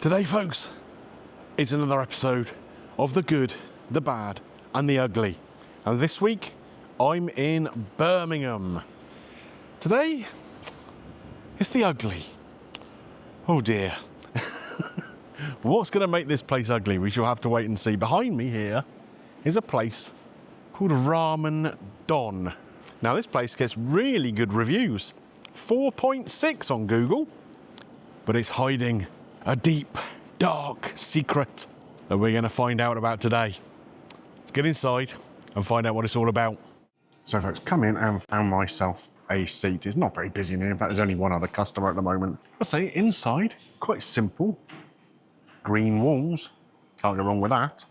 Today, folks, it's another episode of the good, the bad, and the ugly. And this week, I'm in Birmingham. Today, it's the ugly. Oh dear. What's going to make this place ugly? We shall have to wait and see. Behind me here is a place called Ramen Don. Now, this place gets really good reviews. 4.6 on Google, but it's hiding a deep, dark secret that we're going to find out about today. Let's get inside and find out what it's all about. So folks, come in and found myself a seat. It's not very busy in here. In fact, there's only one other customer at the moment. I'll say inside, quite simple. Green walls, can't go wrong with that.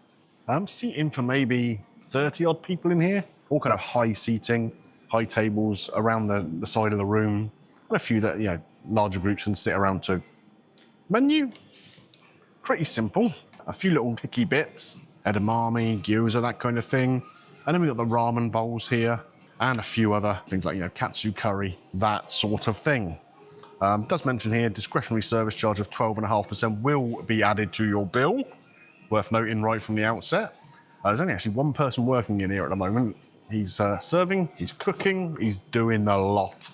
Seating for maybe 30 odd people in here. All kind of high seating, high tables around the side of the room. And a few that, larger groups can sit around too. Menu, pretty simple. A few little picky bits, edamame, gyoza, that kind of thing. And then we've got the ramen bowls here and a few other things like, katsu curry, that sort of thing. Does mention here, discretionary service charge of 12.5% will be added to your bill. Worth noting right from the outset. There's only actually one person working in here at the moment. He's serving, he's cooking, he's doing the lot.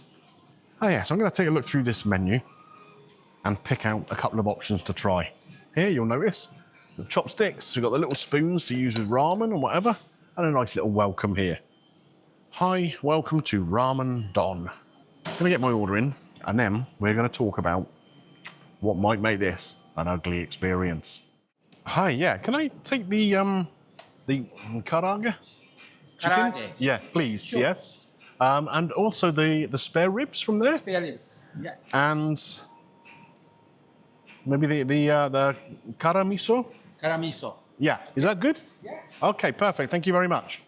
Oh yeah, so I'm going to take a look through this menu and pick out a couple of options to try. Here, you'll notice the chopsticks. We've got the little spoons to use with ramen and whatever, and a nice little welcome here. Hi, welcome to Ramen Don. I'm going to get my order in, and then we're going to talk about what might make this an ugly experience. Hi, yeah, can I take the karaage? Karaage? Yeah, please, Sure. yes. And also the spare ribs from there? Spare ribs, yeah. And maybe the karamiso? Karamiso. Yeah, is that good? Yeah. Okay, perfect. Thank you very much.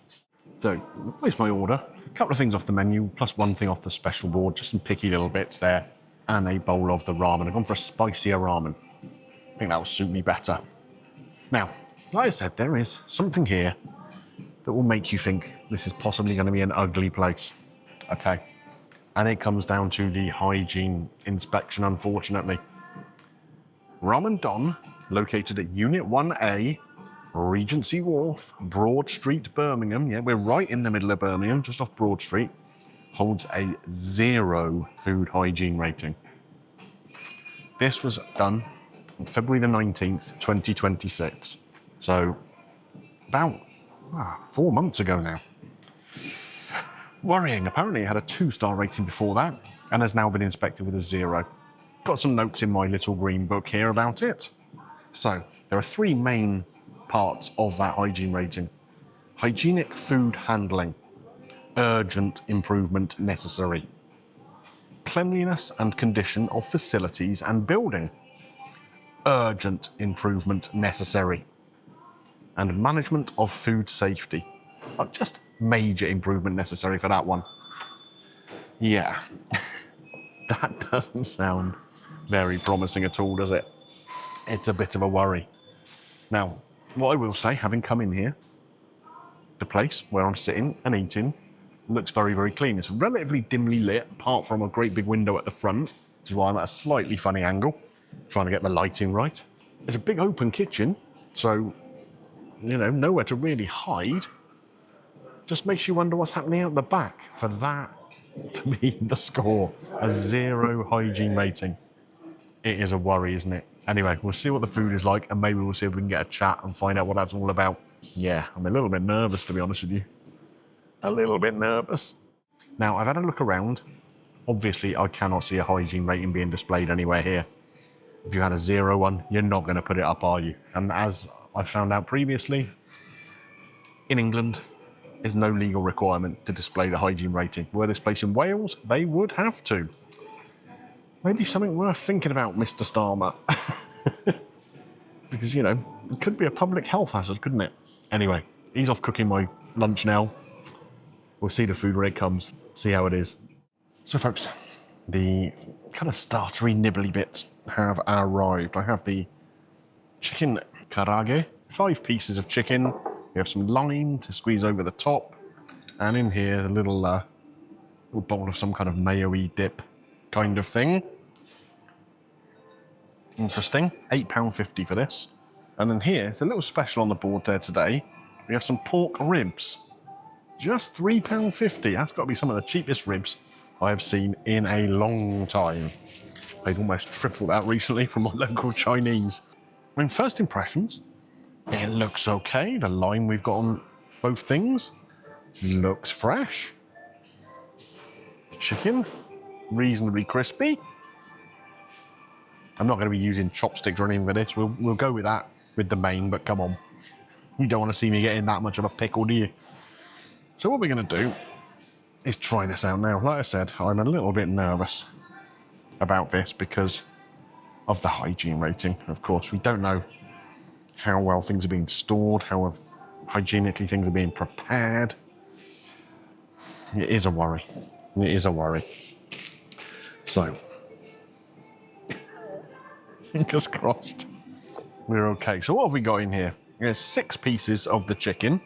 So, I'll place my order. A couple of things off the menu, plus one thing off the special board, just some picky little bits there, and a bowl of the ramen. I've gone for a spicier ramen. I think that will suit me better. Now, like I said, there is something here that will make you think this is possibly going to be an ugly place. Okay. And it comes down to the hygiene inspection, unfortunately. Ramen Don, located at Unit 1A, Regency Wharf, Broad Street, Birmingham. Yeah, we're right in the middle of Birmingham, just off Broad Street. Holds a 0 food hygiene rating. This was done on February the 19th, 2026. So, about 4 months ago now. Worrying. Apparently it had a 2-star rating before that and has now been inspected with a 0. Got some notes in my little green book here about it. So, there are 3 main parts of that hygiene rating. Hygienic food handling. Urgent improvement necessary. Cleanliness and condition of facilities and building. Urgent improvement necessary. And management of food safety. Just major improvement necessary for that one. Yeah, that doesn't sound very promising at all, does it? It's a bit of a worry. Now, what I will say, having come in here, the place where I'm sitting and eating looks very, very clean. It's relatively dimly lit, apart from a great big window at the front, which is why I'm at a slightly funny angle, trying to get the lighting right. There's a big open kitchen, so nowhere to really hide. Just makes you wonder what's happening out the back for that to be the score. A 0 hygiene rating. It is a worry, isn't it? Anyway, we'll see what the food is like, and maybe we'll see if we can get a chat and find out what that's all about. Yeah, I'm a little bit nervous, to be honest with you. A little bit nervous. Now, I've had a look around. Obviously, I cannot see a hygiene rating being displayed anywhere here. If you had a 0 one, you're not going to put it up, are you? And as I found out previously, in England, there's no legal requirement to display the hygiene rating. Were this place in Wales, they would have to. Maybe something worth thinking about, Mr. Starmer. Because, it could be a public health hazard, couldn't it? Anyway, he's off cooking my lunch now. We'll see the food when it comes, see how it is. So, folks, the kind of startery, nibbly bits have arrived. I have the chicken karaage, 5 pieces of chicken. We have some lime to squeeze over the top. And in here, a little bowl of some kind of mayo-y dip kind of thing. Interesting. £8.50 for this. And then here, it's a little special on the board there today. We have some pork ribs. Just £3.50. That's got to be some of the cheapest ribs I have seen in a long time. Paid almost triple that recently from my local Chinese. I mean, first impressions, it looks okay. The lime we've got on both things looks fresh. Chicken, reasonably crispy. I'm not going to be using chopsticks or anything for this. We'll go with that with the main, but come on. You don't want to see me getting that much of a pickle, do you? So what we're going to do is try this out now. Like I said, I'm a little bit nervous about this because of the hygiene rating. Of course, we don't know how well things are being stored, how hygienically things are being prepared. It is a worry. It is a worry. So, fingers crossed, we're okay. So what have we got in here? There's 6 pieces of the chicken.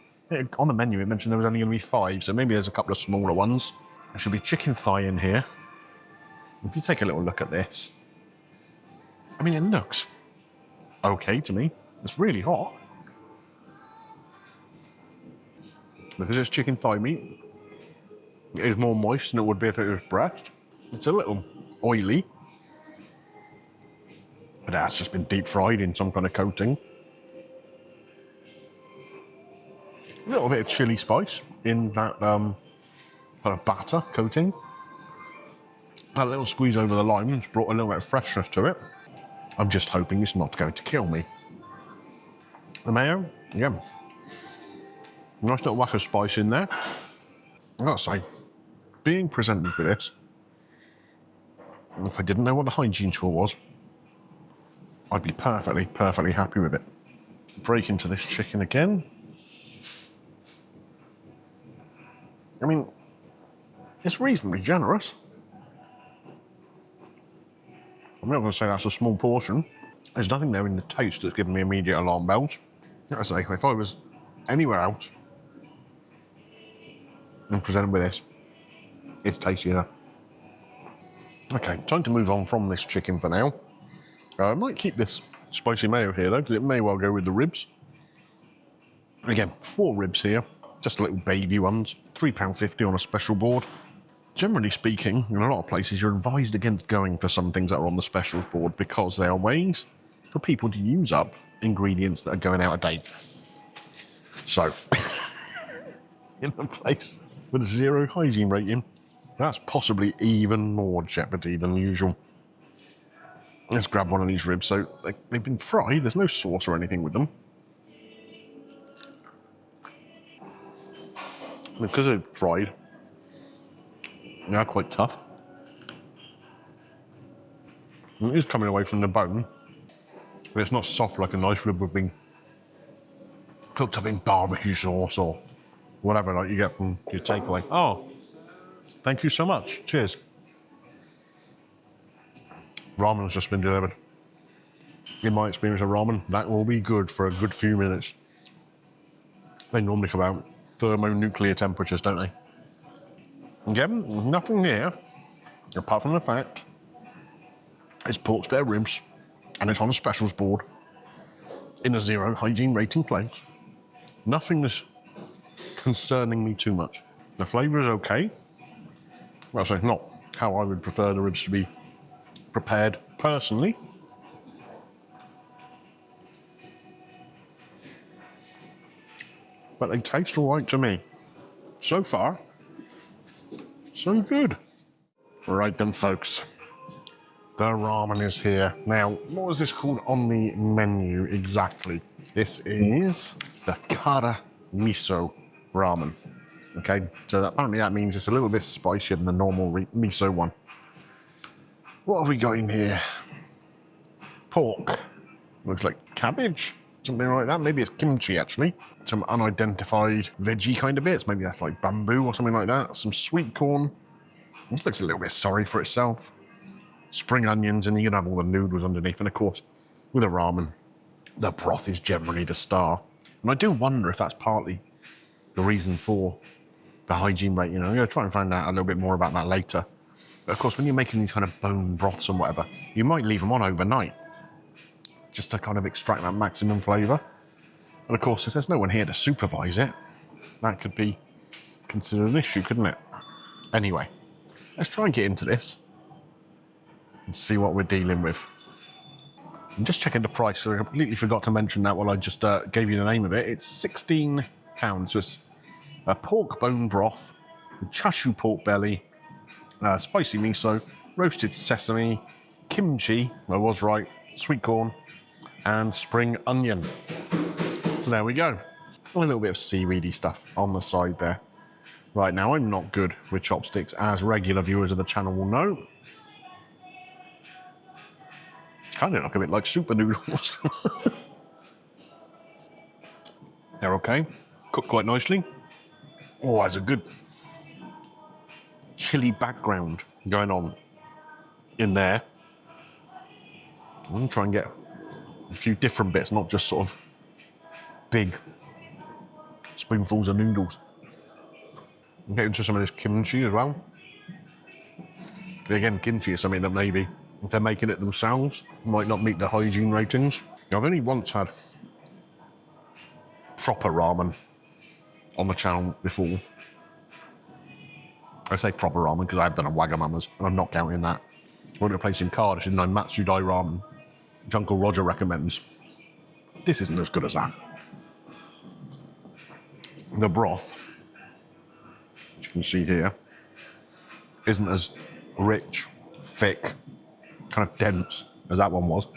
On the menu it mentioned there was only going to be 5, so maybe there's a couple of smaller ones. There should be chicken thigh in here. If you take a little look at this, I mean, it looks okay to me. It's really hot. Because it's chicken thigh meat, it is more moist than it would be if it was breast. It's a little oily, but that's just been deep fried in some kind of coating. A little bit of chili spice in that kind of batter coating. That little squeeze over the lime has brought a little bit of freshness to it. I'm just hoping it's not going to kill me. The mayo, yeah. Nice little whack of spice in there. I've got to say, being presented with this, if I didn't know what the hygiene score was, I'd be perfectly happy with it. Break into this chicken again. I mean, it's reasonably generous. I'm not going to say that's a small portion. There's nothing there in the taste that's giving me immediate alarm bells. Like I say, if I was anywhere else and presented with this, it's tasty enough. Okay, time to move on from this chicken for now. I might keep this spicy mayo here though, because it may well go with the ribs. Again, 4 ribs here, just little baby ones, £3.50 on a special board. Generally speaking, in a lot of places, you're advised against going for some things that are on the specials board because they are ways for people to use up ingredients that are going out of date. So, in a place with a 0 hygiene rating, that's possibly even more jeopardy than usual. Let's grab one of these ribs. So, they've been fried, there's no sauce or anything with them. Because they're fried, they're quite tough. And it is coming away from the bone, but it's not soft like a nice rib would be cooked up in barbecue sauce or whatever like you get from your takeaway. Oh, thank you so much. Cheers. Ramen has just been delivered. In my experience of ramen, that will be good for a good few minutes. They normally come out thermonuclear temperatures, don't they? Again, nothing here, apart from the fact it's pork spare ribs and it's on a specials board in a 0 hygiene rating place. Nothing is concerning me too much. The flavour is okay. Well, so not how I would prefer the ribs to be prepared personally. But they taste all right to me. So far, so good. Right then, folks. The ramen is here. Now, what was this called on the menu exactly? This is the kara miso ramen. Okay, so apparently that means it's a little bit spicier than the normal miso one. What have we got in here? Pork. Looks like cabbage, something like that. Maybe it's kimchi, actually. Some unidentified veggie kind of bits. Maybe that's like bamboo or something like that. Some sweet corn. It looks a little bit sorry for itself. Spring onions, and you can have all the noodles underneath. And of course, with a ramen, the broth is generally the star. And I do wonder if that's partly the reason for the hygiene rate. You know, I'm going to try and find out a little bit more about that later. But of course, when you're making these kind of bone broths and whatever, you might leave them on overnight. just to kind of extract that maximum flavour. And of course, if there's no one here to supervise it, that could be considered an issue, couldn't it? Anyway, let's try and get into this and see what we're dealing with. I'm just checking the price, so I completely forgot to mention that while I just gave you the name of it. It's £16, so it's a pork bone broth, chashu pork belly, spicy miso, roasted sesame, kimchi, I was right, sweet corn, and spring onion. So there we go. A little bit of seaweedy stuff on the side there. Right, now I'm not good with chopsticks, as regular viewers of the channel will know. It's kind of look a bit like super noodles. They're okay, cooked quite nicely. Oh, there's a good chili background going on in there. I'm going to try and get a few different bits, not just sort of big spoonfuls of noodles. I'm getting into some of this kimchi as well. But again, kimchi is something that maybe, if they're making it themselves, might not meet the hygiene ratings. I've only once had proper ramen on the channel before. I say proper ramen because I've done a Wagamama's, and I'm not counting that. I went to a place in Cardiff, in Matsudai Ramen, which Uncle Roger recommends. This isn't as good as that. The broth, which you can see here, isn't as rich, thick, kind of dense as that one was.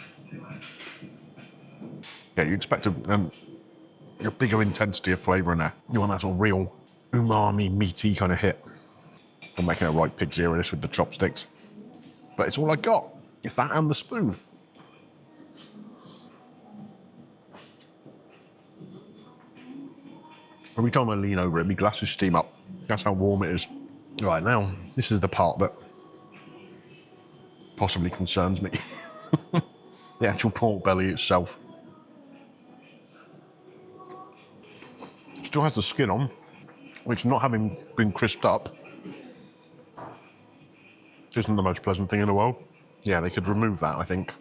Yeah, you expect a bigger intensity of flavour in there. You want that sort of real umami, meaty kind of hit. I'm making a right pig's ear of this with the chopsticks. But it's all I got. It's that and the spoon. Every time I lean over it, my glasses steam up. That's how warm it is. Right, now, this is the part that possibly concerns me. The actual pork belly itself. Still has the skin on, which, not having been crisped up, isn't the most pleasant thing in the world. Yeah, they could remove that, I think.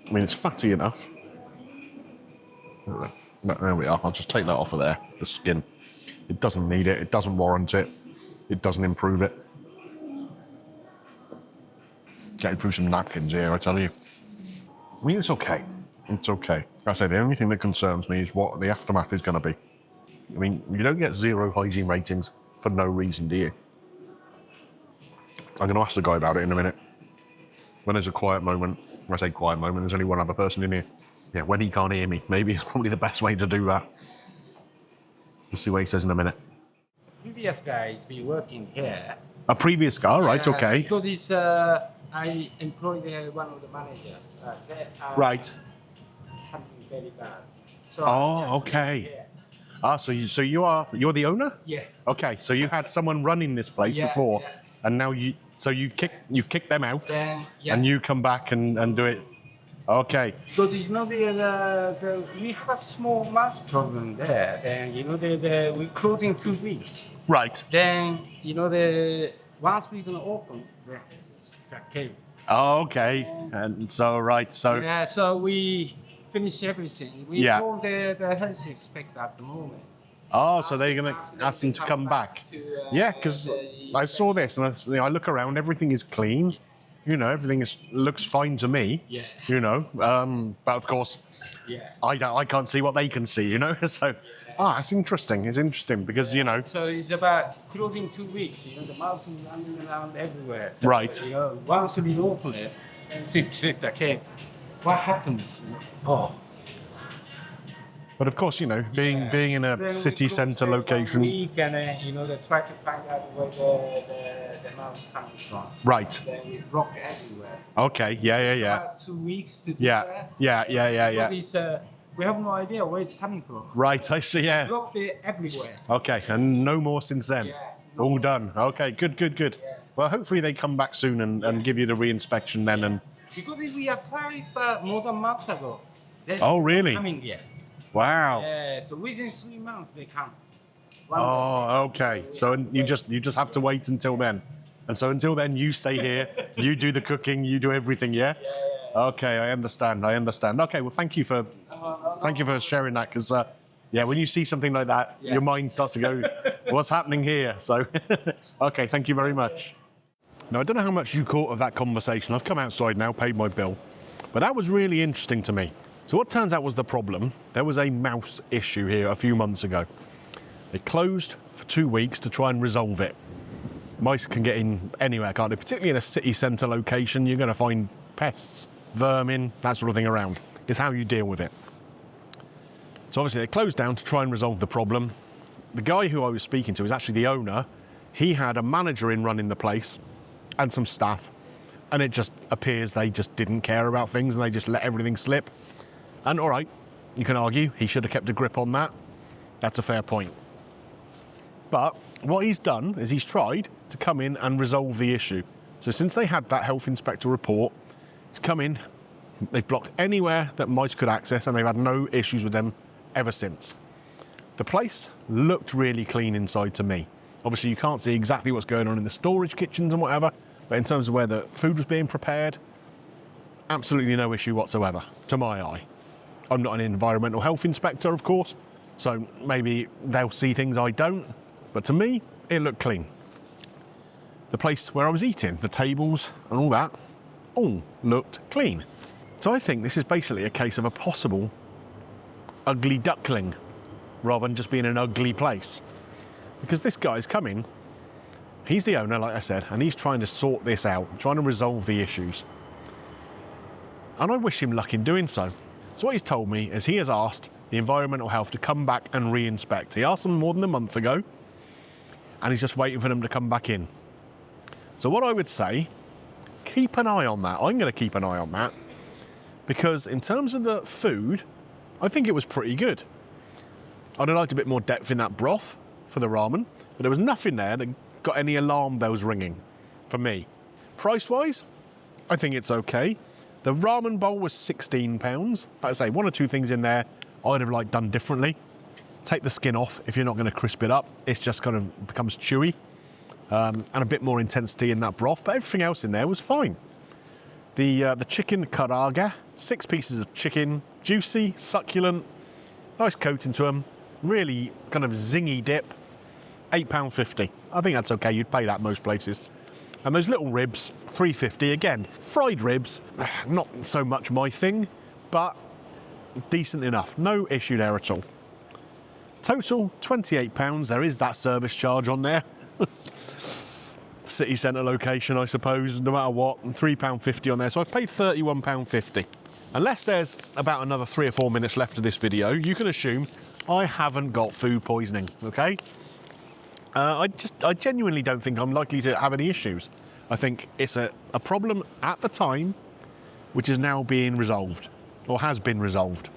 I mean, it's fatty enough. But there we are. I'll just take that off of there, the skin. It doesn't need it. It doesn't warrant it. It doesn't improve it. Getting through some napkins here, I tell you. I mean, it's okay. It's okay. Like I say, the only thing that concerns me is what the aftermath is going to be. I mean, you don't get 0 hygiene ratings for no reason, do you? I'm going to ask the guy about it in a minute. When there's a quiet moment, when I say quiet moment, there's only one other person in here. Yeah, when he can't hear me, maybe it's probably the best way to do that. We'll see what he says in a minute. Previous guy has been working here. A previous guy, right, okay. Because it's, I employed one of the managers. Right. Something very bad. So Oh, okay. Ah, so you're the owner? Yeah. Okay, so you had someone running this place before, and now you kicked them out, and you come back and do it. Okay. Because it's not we have a small mouse problem there. Then we close in 2 weeks. Right. Then once we're gonna open, it's okay. Oh, okay. And so Yeah, so we finish everything. We told the health inspector at the moment. Oh, so they're going to ask him to come back. Yeah, because I saw this and I look around, everything is clean. Everything looks fine to me. Yeah. But of course, I can't see what they can see, So, it's interesting. It's interesting because, So it's about closing 2 weeks. The mouse is running around everywhere. So, right. Once we open it, and see, okay, what happens? Oh. But of course, being in a city centre location. We can, try to find out where the mouse comes from. Right. Then we block everywhere. Okay. Yeah. About 2 weeks to do that. Yeah. We have no idea where it's coming from. Right. I see. Yeah. Blocked it everywhere. Okay, and no more since then. All done. Okay. Good. Yeah. Well, hopefully they come back soon and give you the re-inspection then. And because we applied more than a month ago. Oh, really? Coming here. Wow. Yeah, so within 3 months they come. Okay. So you just have to wait until then. And so until then, you stay here, you do the cooking, you do everything, yeah? Okay, I understand. Okay, well, thank you for sharing that, because, yeah, when you see something like that, your mind starts to go, what's happening here? So, okay, thank you very much. Now, I don't know how much you caught of that conversation. I've come outside now, paid my bill, but that was really interesting to me. So what turns out was the problem, there was a mouse issue here a few months ago. They closed for 2 weeks to try and resolve it. Mice can get in anywhere, can't they? Particularly in a city centre location, you're going to find pests, vermin, that sort of thing around. It's how you deal with it. So obviously they closed down to try and resolve the problem. The guy who I was speaking to is actually the owner. He had a manager in running the place and some staff, and it just appears they just didn't care about things and they just let everything slip. And all right, you can argue he should have kept a grip on that. That's a fair point. But what he's done is he's tried to come in and resolve the issue. So since they had that health inspector report, he's come in, they've blocked anywhere that mice could access, and they've had no issues with them ever since. The place looked really clean inside to me. Obviously you can't see exactly what's going on in the storage kitchens and whatever, but in terms of where the food was being prepared, absolutely no issue whatsoever, to my eye. I'm not an environmental health inspector, of course, so maybe they'll see things I don't, but to me, it looked clean. The place where I was eating, the tables and all that, all looked clean. So I think this is basically a case of a possible ugly duckling, rather than just being an ugly place. Because this guy's coming, he's the owner, like I said, and he's trying to sort this out, trying to resolve the issues. And I wish him luck in doing so. So what he's told me is he has asked the environmental health to come back and re-inspect. He asked them more than a month ago, and he's just waiting for them to come back in. So what I would say, keep an eye on that. I'm going to keep an eye on that, because in terms of the food, I think it was pretty good. I'd have liked a bit more depth in that broth for the ramen, but there was nothing there that got any alarm bells ringing for me. Price-wise, I think it's okay. The ramen bowl was £16. Like I say, one or two things in there I'd have done differently. Take the skin off if you're not going to crisp it up. It's just kind of becomes chewy, and a bit more intensity in that broth, but everything else in there was fine. The chicken karaage, 6 pieces of chicken, juicy, succulent, nice coating to them, really kind of zingy dip, £8.50. I think that's okay, you'd pay that most places. And those little ribs, £3.50 again. Fried ribs, not so much my thing, but decent enough. No issue there at all. Total, £28. There is that service charge on there. City centre location, I suppose, no matter what. £3.50 on there. So I've paid £31.50. Unless there's about another 3 or 4 minutes left of this video, you can assume I haven't got food poisoning, okay? I genuinely don't think I'm likely to have any issues. I think it's a problem at the time, which is now being resolved, or has been resolved.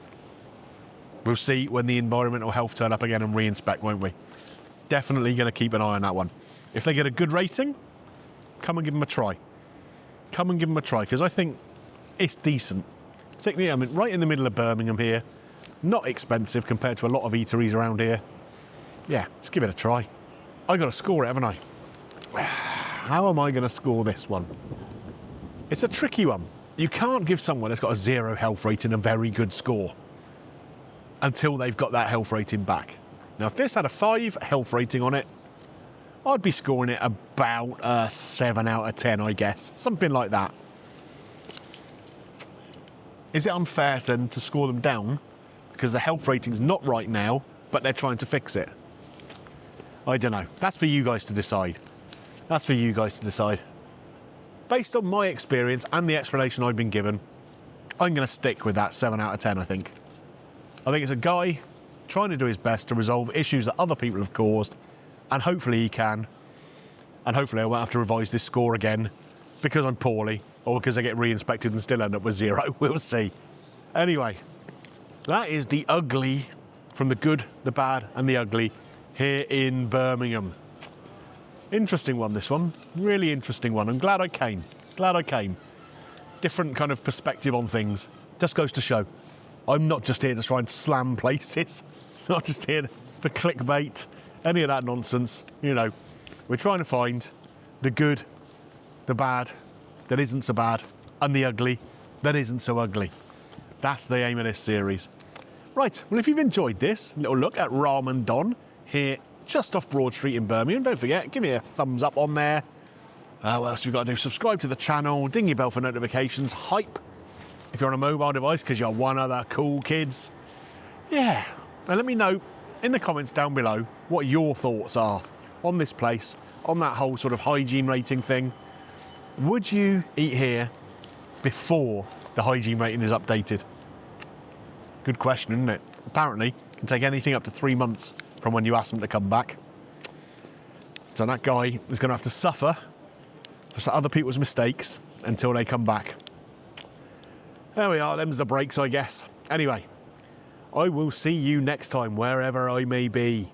We'll see when the environmental health turn up again and re-inspect, won't we? Definitely going to keep an eye on that one. If they get a good rating, come and give them a try. Come and give them a try, because I think it's decent. Particularly, I mean, right in the middle of Birmingham here. Not expensive compared to a lot of eateries around here. Yeah, let's give it a try. I got to score it, haven't I? How am I going to score this one? It's a tricky one. You can't give someone that's got a 0 health rating a very good score until they've got that health rating back. Now, if this had a 5 health rating on it, I'd be scoring it about a 7 out of 10, I guess. Something like that. Is it unfair then to score them down because the health rating's not right now, but they're trying to fix it? I don't know. That's for you guys to decide. That's for you guys to decide. Based on my experience and the explanation I've been given, I'm going to stick with that 7 out of 10, I think. I think it's a guy trying to do his best to resolve issues that other people have caused, and hopefully he can. And hopefully I won't have to revise this score again because I'm poorly, or because I get re-inspected and still end up with 0. We'll see. Anyway, that is the ugly, from the good, the bad, and the ugly here in Birmingham. Interesting one, this one. Really interesting one. I'm glad I came. Glad I came. Different kind of perspective on things. Just goes to show. I'm not just here to try and slam places. Not just here for clickbait, any of that nonsense. You know, we're trying to find the good, the bad that isn't so bad, and the ugly that isn't so ugly. That's the aim of this series. Right, well, if you've enjoyed this little look at Ramen Don here just off Broad Street in Birmingham, don't forget, give me a thumbs up on there. What else have we got to do? Subscribe to the channel, ding your bell for notifications, hype if you're on a mobile device because you're one of the cool kids. Yeah, and let me know in the comments down below what your thoughts are on this place, on that whole sort of hygiene rating thing. Would you eat here before the hygiene rating is updated? Good question, isn't it? Apparently, it can take anything up to 3 months from when you ask them to come back. So that guy is going to have to suffer for other people's mistakes until they come back. There we are, them's the breaks, I guess. Anyway, I will see you next time, wherever I may be.